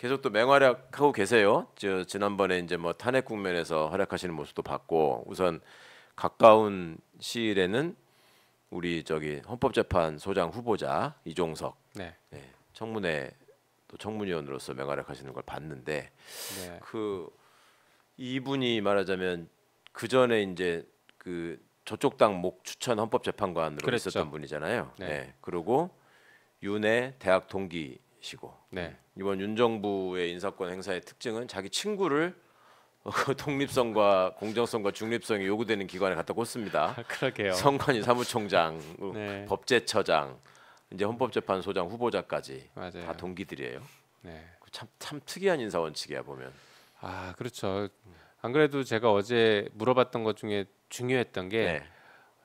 계속 또 맹활약하고 계세요. 지난번에 이제 뭐 탄핵 국면에서 활약하시는 모습도 봤고 우선 가까운 시일에는 우리 헌법재판소장 후보자 이종석 네. 청문회 또 청문위원으로서 맹활약하시는 걸 봤는데 네. 이분이 말하자면 그 전에 이제 저쪽 당 목 추천 헌법재판관으로 그랬죠. 있었던 분이잖아요. 네. 그리고 윤의 대학 동기시고 네. 이번 윤 정부의 인사권 행사의 특징은 자기 친구를 독립성과 공정성과 중립성이 요구되는 기관에 갖다 꽂습니다. 그러게요. 선관위 사무총장, 네. 법제처장, 이제 헌법재판소장 후보자까지 맞아요. 다 동기들이에요. 네. 참 특이한 인사 원칙이야 보면. 아 그렇죠. 안 그래도 제가 어제 물어봤던 것 중에 중요했던 게 네.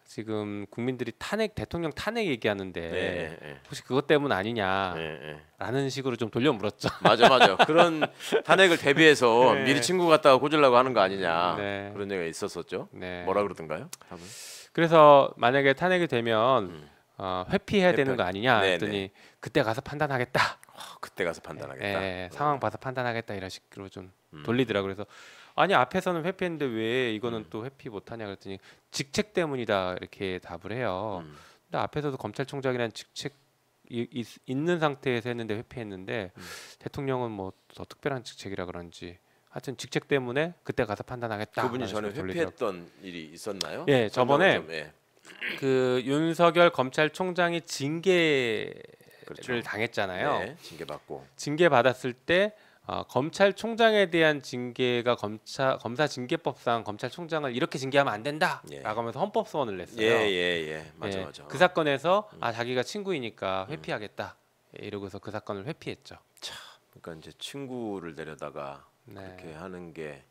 지금 국민들이 대통령 탄핵 얘기하는데 네. 혹시 그것 때문 아니냐라는 네. 식으로 좀 돌려 물었죠. 맞아. 그런 탄핵을 대비해서 네. 미리 친구 갖다가 꽂으려고 하는 거 아니냐 네. 그런 얘기가 있었었죠. 네. 뭐라 그러던가요? 답은? 그래서 만약에 탄핵이 되면 회피해야 되는 거 아니냐 네네. 했더니 그때 가서 판단하겠다. 그때 가서 판단하겠다. 상황 봐서 판단하겠다 이런 식으로 좀 돌리더라고요. 그래서 아니 앞에서는 회피했는데 왜 이거는 또 회피 못하냐 그랬더니 직책 때문이다 이렇게 답을 해요. 근데 앞에서도 검찰총장이라는 직책 있는 상태에서 했는데 회피했는데 대통령은 뭐 더 특별한 직책이라 그런지 하여튼 직책 때문에 그때 가서 판단하겠다. 그분이 전에 회피했던 일이 있었나요? 예, 저번에 예. 그 윤석열 검찰총장이 징계를 그렇죠. 당했잖아요. 네, 징계받고 징계 받았을 때 검찰총장에 대한 징계가 검사 징계법상 검찰총장을 이렇게 징계하면 안 된다라고 하면서 헌법소원을 냈어요. 예. 맞아. 그 사건에서 자기가 친구이니까 회피하겠다 이러고서 그 사건을 회피했죠. 참, 그러니까 이제 친구를 데려다가 네. 그렇게 하는 게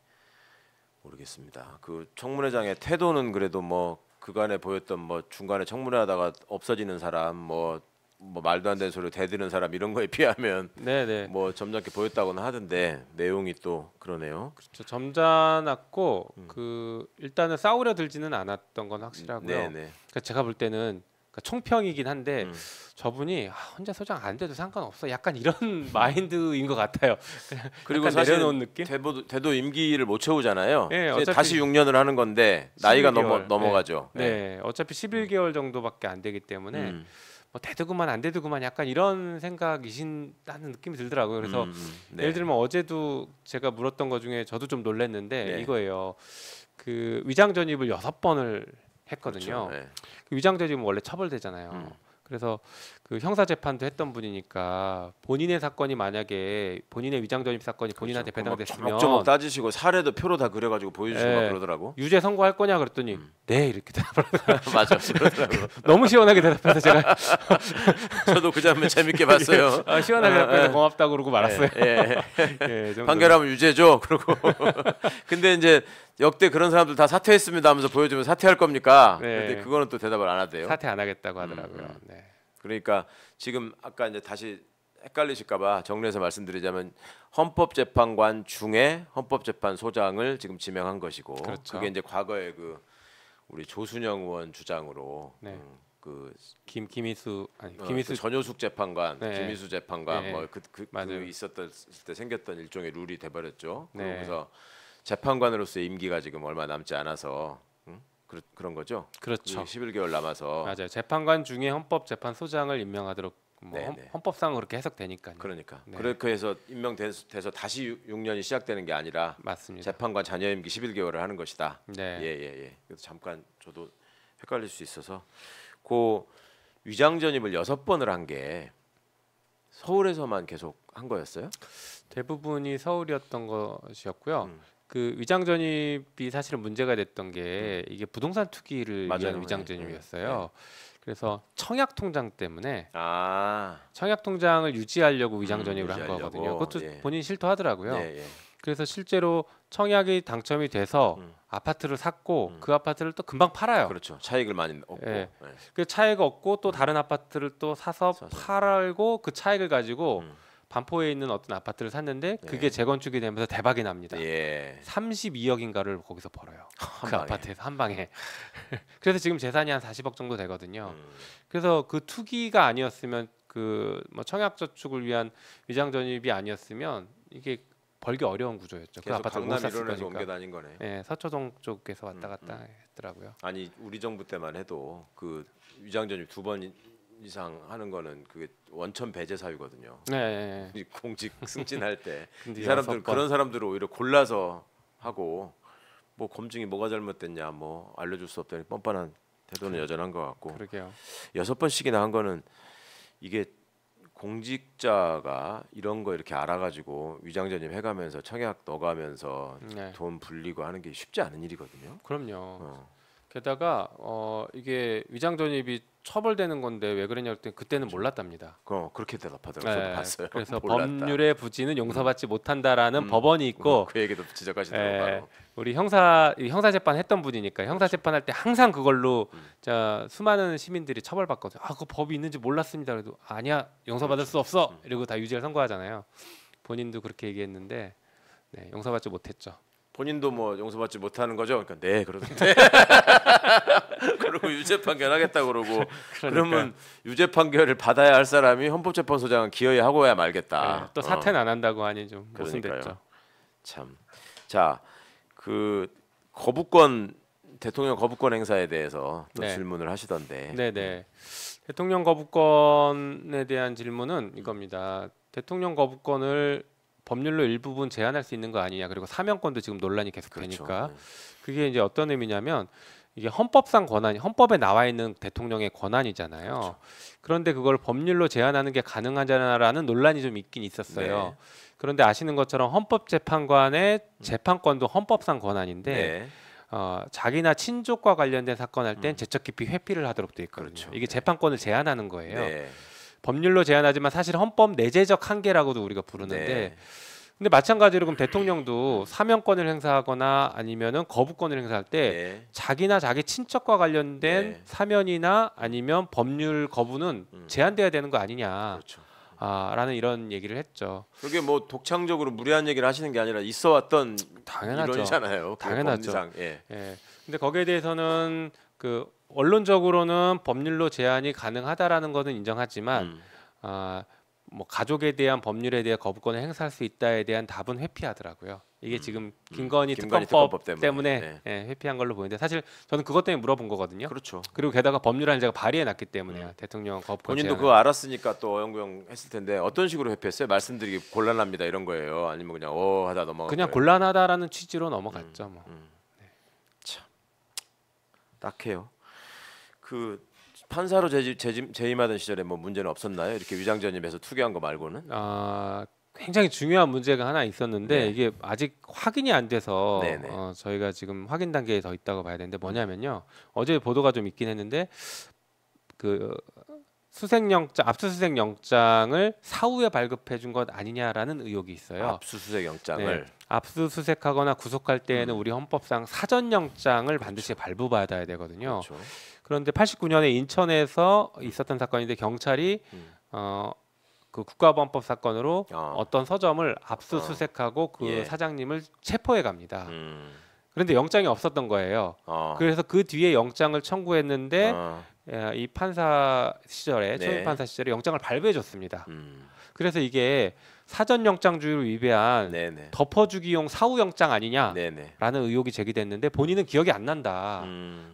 모르겠습니다. 그 청문회장의 태도는 그래도 뭐 그간에 보였던 뭐 중간에 청문회하다가 없어지는 사람 뭐 말도 안 되는 소리를 대드는 사람 이런 거에 비하면 네네. 뭐 점잖게 보였다고는 하던데 내용이 또 그러네요. 그렇죠. 점잖았고 그 일단은 싸우려 들지는 않았던 건 확실하고요. 네네. 그러니까 제가 볼 때는 총평이긴 한데 저분이 혼자 소장 안 돼도 상관없어. 약간 이런 마인드인 것 같아요. 그리고 사실 내려놓은 느낌? 대도 임기를 못 채우잖아요. 네, 이제 어차피 다시 6년을 하는 건데 나이가 11개월. 넘어가죠. 네, 어차피 11개월 정도밖에 안 되기 때문에 뭐 되더구만 안 되더구만 약간 이런 생각이신다는 느낌이 들더라고요. 그래서 네. 예를 들면 어제도 제가 물었던 것 중에 저도 좀 놀랐는데 네. 이거예요. 그 위장 전입을 6번을 했거든요. 그렇죠. 네. 그 위장 전입은 원래 처벌되잖아요. 그래서 그 형사 재판도 했던 분이니까 본인의 사건이 만약에 본인의 위장 전입 사건이 본인한테 배당됐으면 조목 따지시고 사례도 표로 다 그려가지고 보여주시고 막 그러더라고. 유죄 선고할 거냐 그랬더니 네 이렇게 대답을 맞아, 그러더라고. 너무 시원하게 대답해서 제가 저도 그 장면 재밌게 봤어요. 시원하게 대답해서 고맙다고 그러고 말았어요. 판결하면 유죄죠. 그러고 근데 이제 역대 그런 사람들 다 사퇴했습니다 하면서 보여주면 사퇴할 겁니까? 네. 근데 그거는 또 대답을 안 하대요. 사퇴 안 하겠다고 하더라고요. 네. 그러니까 지금 아까 이제 다시 헷갈리실까봐 정리해서 말씀드리자면 헌법재판관 중에 헌법재판소장을 지금 지명한 것이고 그렇죠. 그게 이제 과거에 그 우리 조순영 의원 주장으로 그 김희수 전효숙 재판관, 네. 김희수 재판관 네. 뭐 맞아요. 있었을 때 생겼던 일종의 룰이 돼버렸죠. 네. 그래서 재판관으로서의 임기가 지금 얼마 남지 않아서 그런 거죠. 그렇죠. 11개월 남아서 맞아요. 재판관 중에 헌법재판소장을 임명하도록 뭐 헌법상 그렇게 해석되니까요. 그러니까 네. 그렇게 해서 임명돼서 다시 6년이 시작되는 게 아니라 맞습니다. 재판관 자녀 임기 11개월을 하는 것이다. 네. 예. 그래서 잠깐 저도 헷갈릴 수 있어서 그 위장 전입을 6번을 한 게 서울에서만 계속 한 거였어요? 대부분이 서울이었던 것이었고요. 그 위장 전입이 사실은 문제가 됐던 게 이게 부동산 투기를 위한 위장 전입이었어요. 그래서 청약 통장 때문에 청약 통장을 유지하려고 위장 전입을 한 거거든요. 그것도 본인이 실토하더라고요. 그래서 실제로 청약이 당첨이 돼서 아파트를 샀고 그 아파트를 또 금방 팔아요. 그렇죠. 차익을 많이 얻고. 그 차익 얻고 또 다른 아파트를 또 사서 팔고 그 차익을 가지고 반포에 있는 어떤 아파트를 샀는데 그게 재건축이 되면서 대박이 납니다. 32억인가를 거기서 벌어요. 그 아파트에서 한 방에. 그래서 지금 재산이 한 40억 정도 되거든요. 그래서 그 투기가 아니었으면 그 뭐 청약저축을 위한 위장전입이 아니었으면 이게 벌기 어려운 구조였죠. 그 계속 아파트 못 강남 샀을 일원에서 거니까. 옮겨 다닌 거네. 예, 서초동 쪽에서 왔다 갔다 했더라고요. 아니 우리 정부 때만 해도 그 위장전입 2번 이상 하는 거는 그게 원천 배제 사유거든요. 네. 이 공직 승진할 때 근데 이 사람들 6번. 그런 사람들을 오히려 골라서 하고 뭐 검증이 뭐가 잘못됐냐 뭐 알려줄 수 없다니 뻔뻔한 태도는 여전한 것 같고 그러게요. 6번씩이나 한 거는 이게 공직자가 이런 거 이렇게 알아가지고 위장전입 해가면서 청약 넣어가면서 네. 돈 불리고 하는 게 쉽지 않은 일이거든요. 그럼요. 게다가 이게 위장전입이 처벌되는 건데 왜 그러냐 할 때 그때는 몰랐답니다. 그렇게 대답하더라고요. 저도 네, 봤어요. 그래서 몰랐다. 법률의 부지는 용서받지 못한다라는 법원이 있고 그 얘기도 지적하시더라고요. 바로. 우리 형사 재판 했던 분이니까 형사 재판할 때 항상 그걸로 자 수많은 시민들이 처벌받거든요. 아, 그 법이 있는지 몰랐습니다. 그래도 아니야 용서받을 수 없어. 이러고 다 유죄를 선고하잖아요. 본인도 그렇게 얘기했는데 네, 용서받지 못했죠. 본인도 뭐 용서받지 못하는 거죠. 그러니까 네 그러던데. 그리고 유죄 판결하겠다 그러고 그러면 유죄 판결을 받아야 할 사람이 헌법재판소장은 기어이 하고야 말겠다. 네, 또 사퇴는 안 한다고 하니 좀 모순됐죠. 참. 자, 그 거부권 대통령 거부권 행사에 대해서 또 네. 질문을 하시던데. 네네. 대통령 거부권에 대한 질문은 이겁니다. 대통령 거부권을 법률로 일부분 제한할 수 있는 거 아니냐. 그리고 사면권도 지금 논란이 계속되니까 그렇죠. 그게 이제 어떤 의미냐면 이게 헌법상 권한이 헌법에 나와 있는 대통령의 권한이잖아요. 그렇죠. 그런데 그걸 법률로 제한하는 게 가능하냐라는 논란이 좀 있긴 있었어요. 네. 그런데 아시는 것처럼 헌법재판관의 재판권도 헌법상 권한인데 네. 자기나 친족과 관련된 사건 할 땐 제적 깊이 회피를 하도록 돼 있거든요. 그렇죠. 이게 재판권을 제한하는 거예요. 네. 법률로 제한하지만 사실 헌법 내재적 한계라고도 우리가 부르는데 네. 근데 마찬가지로 그럼 대통령도 사면권을 행사하거나 아니면은 거부권을 행사할 때 네. 자기나 자기 친척과 관련된 네. 사면이나 아니면 법률 거부는 제한돼야 되는 거 아니냐. 그렇죠. 라는 이런 얘기를 했죠. 그게 뭐 독창적으로 무리한 얘기를 하시는 게 아니라 있어왔던 당연하죠. 이론이잖아요. 당연하죠. 법리상. 예. 예. 근데 거기에 대해서는 그 원론적으로는 법률로 제한이 가능하다라는 것은 인정하지만 뭐 가족에 대한 법률에 대한 거부권을 행사할 수 있다에 대한 답은 회피하더라고요. 이게 지금 김건희 특검법 때문에 예, 회피한 걸로 보이는데 사실 저는 그것 때문에 물어본 거거든요. 그렇죠. 그리고 게다가 법률안을 제가 발의해놨기 때문에요. 대통령 거부권 본인도 제한을. 그거 알았으니까 또 어영부영 했을 텐데 어떤 식으로 회피했어요? 말씀드리기 곤란합니다 이런 거예요? 아니면 그냥 하다 넘어간 그냥 거예요? 곤란하다라는 취지로 넘어갔죠. 뭐. 참 딱해요. 그 판사로 재임하던 시절에 뭐 문제는 없었나요? 이렇게 위장전입에서 투기한 거 말고는? 굉장히 중요한 문제가 하나 있었는데 네. 이게 아직 확인이 안 돼서 네네. 저희가 지금 확인 단계에 더 있다고 봐야 되는데 뭐냐면요. 어제 보도가 좀 있긴 했는데 그 압수수색 영장을 사후에 발급해 준 것 아니냐라는 의혹이 있어요. 압수수색 영장을 네. 압수수색하거나 구속할 때에는 우리 헌법상 사전 영장을 반드시 발부받아야 되거든요. 그렇죠. 그런데 89년에 인천에서 있었던 사건인데 경찰이 그 국가보안법 사건으로 어떤 서점을 압수수색하고 그 예. 사장님을 체포해 갑니다. 그런데 영장이 없었던 거예요. 그래서 그 뒤에 영장을 청구했는데 이 판사 시절에 초임 판사 시절에 영장을 발부해 줬습니다. 그래서 이게 사전 영장주의를 위배한 네네. 덮어주기용 사후 영장 아니냐라는 네네. 의혹이 제기됐는데 본인은 기억이 안 난다.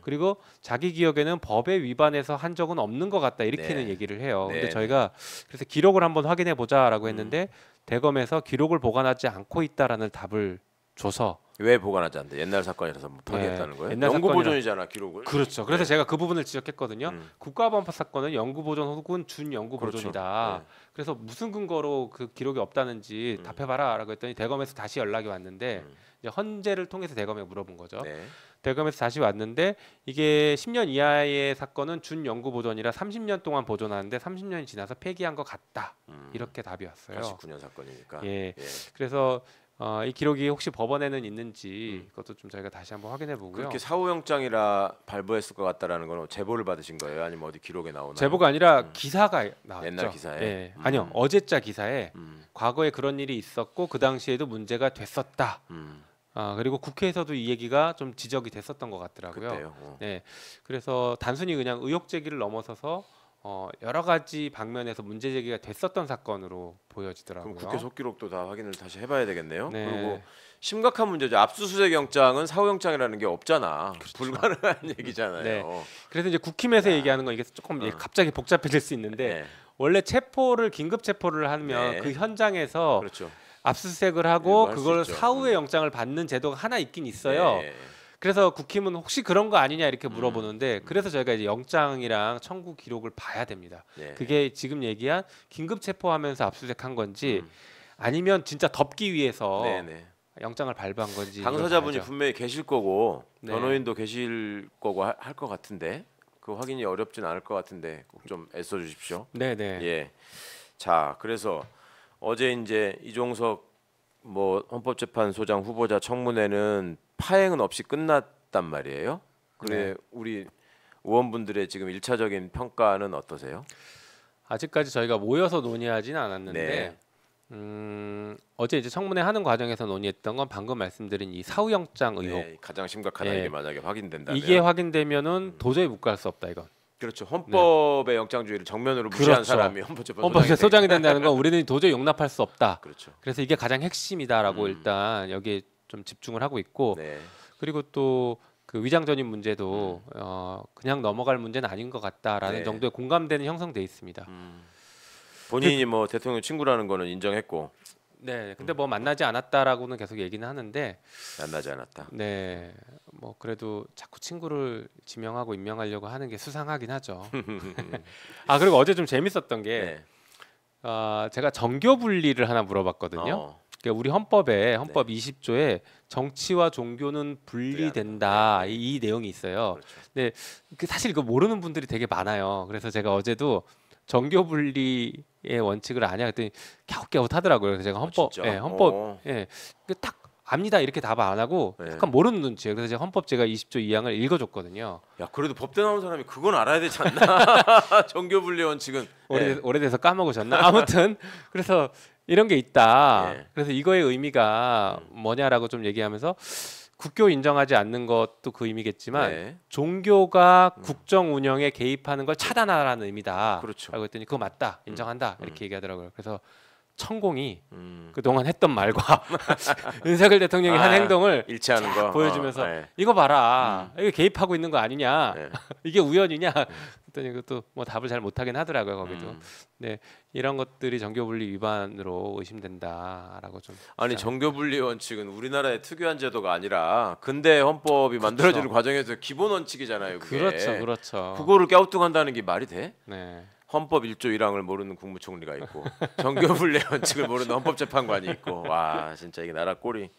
그리고 자기 기억에는 법에 위반해서 한 적은 없는 것 같다 이렇게는 네. 얘기를 해요. 네, 근데 저희가 그래서 기록을 한번 확인해 보자라고 했는데 대검에서 기록을 보관하지 않고 있다라는 답을 줘서 왜 보관하지 않대? 옛날 사건이라서 뭐 파기했다는 거예요? 옛날 영구 사건이라- 보존이잖아 기록을. 그렇죠. 그래서 네. 제가 그 부분을 지적했거든요. 국가보안법 사건은 영구 보존 혹은 준영구 그렇죠. 보존이다. 네. 그래서 무슨 근거로 그 기록이 없다는지 답해봐라라고 했더니 대검에서 다시 연락이 왔는데 이제 헌재를 통해서 대검에 물어본 거죠. 네. 대검에서 다시 왔는데 이게 10년 이하의 사건은 준영구 보존이라 30년 동안 보존하는데 30년이 지나서 폐기한 것 같다. 이렇게 답이 왔어요. 89년 사건이니까. 예. 예. 그래서 이 기록이 혹시 법원에는 있는지 그것도 좀 저희가 다시 한번 확인해 보고요. 그렇게 사후 영장이라 발부했을 것 같다라는 건 제보를 받으신 거예요? 아니면 어디 기록에 나오나요? 제보가 아니라 기사가 나왔죠. 옛날 기사에? 예. 아니요. 어제자 기사에 음. 과거에 그런 일이 있었고 그 당시에도 문제가 됐었다. 그리고 국회에서도 이 얘기가 좀 지적이 됐었던 것 같더라고요. 그때요. 네. 그래서 단순히 그냥 의혹 제기를 넘어서서 여러 가지 방면에서 문제 제기가 됐었던 사건으로 보여지더라고요. 그럼 국회 속기록도 다 확인을 다시 해봐야 되겠네요. 네. 그리고 심각한 문제죠. 압수수색 영장은 사후영장이라는 게 없잖아. 불가능한 얘기잖아요. 네. 그래서 이제 국힘에서 얘기하는 건 이게 조금 갑자기 복잡해질 수 있는데 원래 긴급 체포를 하면 그 현장에서 그렇죠. 압수수색을 하고 할수 그걸 있죠. 사후에 영장을 받는 제도가 하나 있긴 있어요. 네. 그래서 국힘은 혹시 그런 거 아니냐 이렇게 물어보는데 그래서 저희가 이제 영장이랑 청구 기록을 봐야 됩니다. 네. 그게 지금 얘기한 긴급 체포하면서 압수수색한 건지 아니면 진짜 덮기 위해서 네네. 영장을 발부한 건지 당사자분이 이걸 봐야죠. 분명히 계실 거고 네. 변호인도 계실 거고 할 것 같은데 그 확인이 어렵진 않을 것 같은데 꼭 좀 애써 주십시오. 네네. 예. 자, 그래서 어제 이제 이종석 뭐 헌법재판소장 후보자 청문회는 파행은 없이 끝났단 말이에요. 그래 네. 우리 의원분들의 지금 1차적인 평가는 어떠세요? 아직까지 저희가 모여서 논의하지는 않았는데 어제 이제 청문회 하는 과정에서 논의했던 건 방금 말씀드린 이 사후영장 의혹. 네, 가장 심각하다 예. 이게 만약에 확인된다면 이게 확인되면은 도저히 못 갈 수 없다 이건. 그렇죠. 헌법의 영장주의를 정면으로 무시한 그렇죠. 사람이 헌법재판소장이 헌법재소장이 된다는 건 우리는 도저히 용납할 수 없다. 그렇죠. 그래서 이게 가장 핵심이다라고 일단 여기에 좀 집중을 하고 있고 네. 그리고 또 그 위장 전입 문제도 그냥 넘어갈 문제는 아닌 것 같다라는 네. 정도의 공감대는 형성돼 있습니다. 본인이 뭐 대통령 친구라는 거는 인정했고 네, 근데 뭐 만나지 않았다라고는 계속 얘기는 하는데 만나지 않았다. 네, 뭐 그래도 자꾸 친구를 지명하고 임명하려고 하는 게 수상하긴 하죠. 아 그리고 어제 좀 재밌었던 게 네. 제가 정교 분리를 하나 물어봤거든요. 그러니까 우리 헌법 20조에 정치와 종교는 분리된다 이 내용이 있어요. 그렇죠. 근데 사실 이거 모르는 분들이 되게 많아요. 그래서 제가 어제도 정교 분리의 원칙을 아냐 했더니 갸웃갸웃하더라고요. 그래서 제가 딱 압니다 이렇게 답 안 하고 약간 모르는 눈치예요. 그래서 제가 헌법제가 20조 2항을 읽어줬거든요. 야 그래도 법대 나온 사람이 그건 알아야 되지 않나? 정교분리 원칙은 오래돼서 까먹으셨나? 아무튼 그래서 이런 게 있다. 예. 그래서 이거의 의미가 뭐냐라고 좀 얘기하면서 국교 인정하지 않는 것도 그 의미겠지만 네. 종교가 국정 운영에 개입하는 걸 차단하라는 의미다. 그렇죠. 라고 했더니 그거 맞다. 인정한다. 이렇게 얘기하더라고요. 그래서 천공이 음. 그동안 했던 말과 윤석열 대통령이 한 행동을 일치하는 쫙 거 보여주면서 네. 이거 봐라. 이게 개입하고 있는 거 아니냐. 네. 이게 우연이냐. 그랬더니 그것도 뭐 답을 잘 못하긴 하더라고요. 거기도. 네, 이런 것들이 정교분리 위반으로 의심된다라고 좀. 아니 정교분리 원칙은 우리나라의 특유한 제도가 아니라 근대 헌법이 만들어지는 과정에서 기본 원칙이잖아요. 그게. 그렇죠, 그렇죠. 그거를 갸우뚱한다는 게 말이 돼? 네. 헌법 1조 1항을 모르는 국무총리가 있고 정교분리 원칙을 모르는 헌법재판관이 있고 와 진짜 이게 나라 꼴이